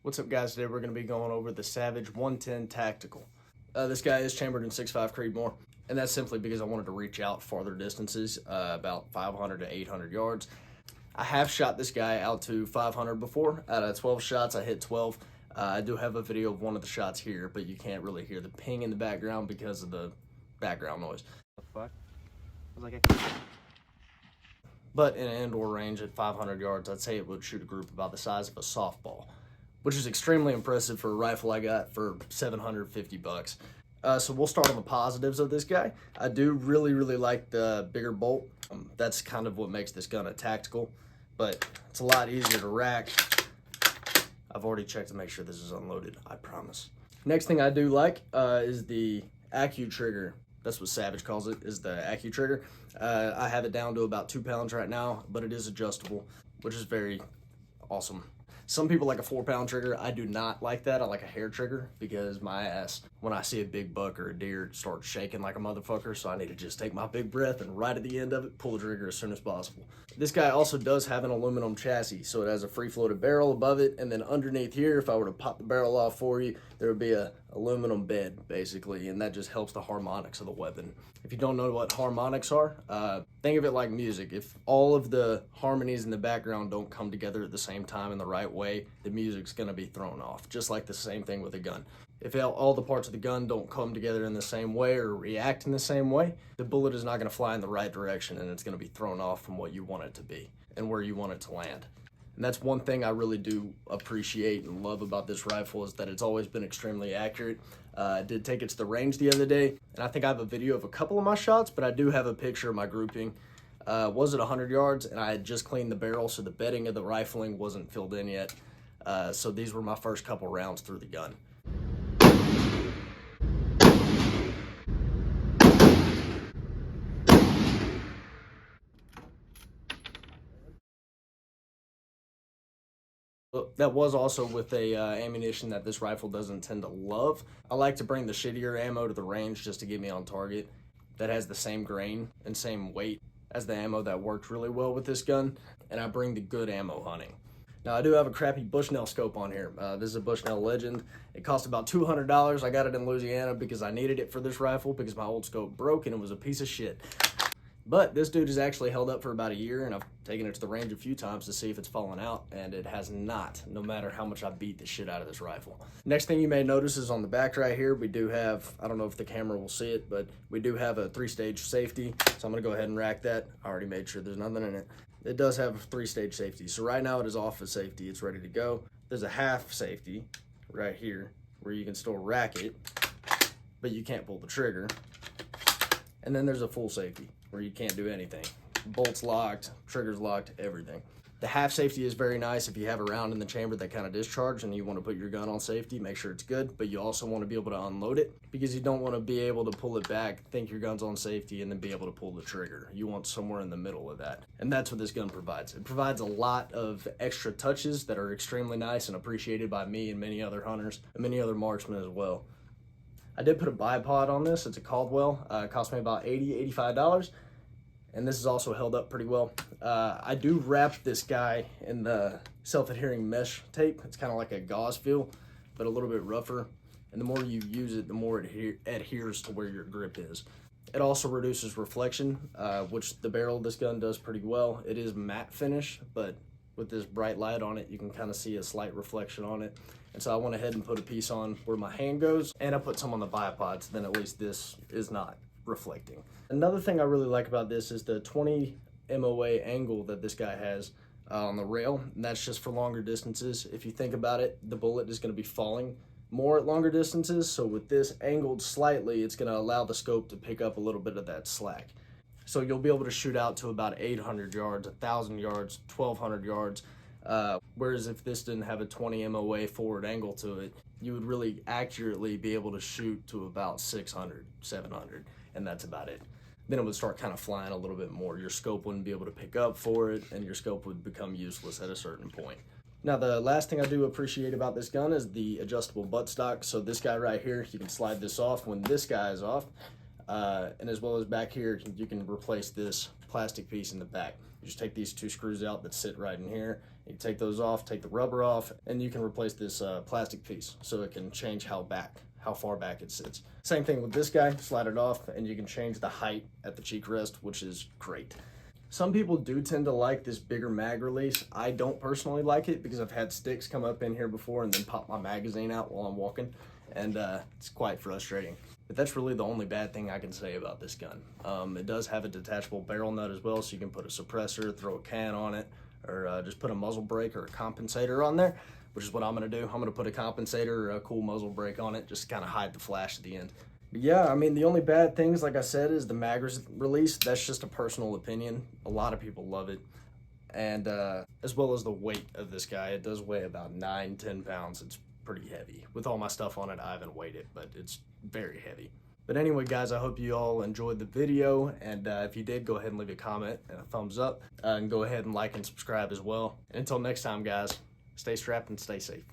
What's up, guys? Today we're going to be going over the Savage 110 Tactical. This guy is chambered in 6.5 Creedmoor, and that's simply because I wanted to reach out farther distances, about 500 to 800 yards. I have shot this guy out to 500 before. Out of 12 shots, I hit 12. I do have a video of one of the shots here, but you can't really hear the ping in the background because of the background noise. The fuck? I was like, But in an indoor range at 500 yards, I'd say it would shoot a group about the size of a softball, which is extremely impressive for a rifle I got for $750. So we'll start on the positives of this guy. I do really like the bigger bolt. That's kind of what makes this gun a tactical, but it's a lot easier to rack. I've already checked to make sure this is unloaded, I promise. Next thing I do like is the AccuTrigger. That's what Savage calls it, is the AccuTrigger. I have it down to about 2 pounds right now, but it is adjustable, which is very awesome. Some people like a 4-pound trigger. I do not like that. I like a hair trigger because my ass, when I see a big buck or a deer, it starts shaking like a motherfucker, so I need to just take my big breath and right at the end of it, pull the trigger as soon as possible. This guy also does have an aluminum chassis, so it has a free-floated barrel above it, and then underneath here, if I were to pop the barrel off for you, there would be a aluminum bed, basically, and that just helps the harmonics of the weapon. If you don't know what harmonics are, think of it like music. If all of the harmonies in the background don't come together at the same time in the right way, the music's gonna be thrown off, just like the same thing with a gun. If all the parts of the gun don't come together in the same way or react in the same way, the bullet is not gonna fly in the right direction, and it's gonna be thrown off from what you want it to be and where you want it to land. And that's one thing I really do appreciate and love about this rifle, is that it's always been extremely accurate. I did take it to the range the other day, and I think I have a video of a couple of my shots, but I do have a picture of my grouping. Was at 100 yards, and I had just cleaned the barrel, so the bedding of the rifling wasn't filled in yet. So these were my first couple rounds through the gun. That was also with a ammunition that this rifle doesn't tend to love. I like to bring the shittier ammo to the range just to get me on target. That has the same grain and same weight as the ammo that worked really well with this gun, and I bring the good ammo hunting. Now I do have a crappy Bushnell scope on here. This is a Bushnell Legend. It cost about $200. I got it in Louisiana because I needed it for this rifle because my old scope broke and it was a piece of shit. But this dude has actually held up for about a year, and I've taken it to the range a few times to see if it's fallen out, and it has not, no matter how much I beat the shit out of this rifle. Next thing you may notice is on the back right here, we do have, I don't know if the camera will see it, but we do have a 3-stage safety, so I'm gonna go ahead and rack that. I already made sure there's nothing in it. It does have a 3-stage safety, so right now it is off of safety, it's ready to go. There's a half safety right here, where you can still rack it, but you can't pull the trigger. And then there's a full safety, where you can't do anything. Bolt's locked, trigger's locked, everything. The half safety is very nice if you have a round in the chamber that kind of discharged and you want to put your gun on safety, make sure it's good, but you also want to be able to unload it because you don't want to be able to pull it back, think your gun's on safety, and then be able to pull the trigger. You want somewhere in the middle of that. And that's what this gun provides. It provides a lot of extra touches that are extremely nice and appreciated by me and many other hunters and many other marksmen as well. I did put a bipod on this. It's a Caldwell. It cost me about $80, $85. And this is also held up pretty well. I do wrap this guy in the self-adhering mesh tape. It's kind of like a gauze feel, but a little bit rougher. And the more you use it, the more it adheres to where your grip is. It also reduces reflection, which the barrel of this gun does pretty well. It is matte finish, but with this bright light on it, you can kind of see a slight reflection on it. And so I went ahead and put a piece on where my hand goes, and I put some on the bipod, so then at least this is not reflecting. Another thing I really like about this is the 20 MOA angle that this guy has on the rail, and that's just for longer distances. If you think about it, the bullet is going to be falling more at longer distances, so with this angled slightly, it's going to allow the scope to pick up a little bit of that slack. So you'll be able to shoot out to about 800 yards, 1,000 yards, 1,200 yards, whereas if this didn't have a 20 MOA forward angle to it, you would really accurately be able to shoot to about 600, 700, and that's about it. Then it would start kind of flying a little bit more. Your scope wouldn't be able to pick up for it, and your scope would become useless at a certain point. Now, the last thing I do appreciate about this gun is the adjustable buttstock. So this guy right here, you can slide this off when this guy is off. And as well as back here, you can replace this plastic piece in the back. You just take these 2 screws out that sit right in here, You take those off, take the rubber off, and you can replace this plastic piece so it can change how far back it sits. Same thing with this guy, slide it off, and you can change the height at the cheek rest, which is great. Some people do tend to like this bigger mag release. I don't personally like it because I've had sticks come up in here before and then pop my magazine out while I'm walking, and it's quite frustrating. But that's really the only bad thing I can say about this gun. It does have a detachable barrel nut as well, so you can put a suppressor, throw a can on it, or just put a muzzle brake or a compensator on there, which is what I'm gonna do. I'm gonna put a compensator or a cool muzzle brake on it, just to kind of hide the flash at the end. But yeah, I mean, the only bad things, like I said, is the mag release. That's just a personal opinion. A lot of people love it. And as well as the weight of this guy. It does weigh about 9-10 pounds. It's pretty heavy. With all my stuff on it, I haven't weighed it, but it's very heavy. But anyway, guys, I hope you all enjoyed the video, and if you did, go ahead and leave a comment and a thumbs up, and go ahead and like and subscribe as well. And until next time, guys, stay strapped and stay safe.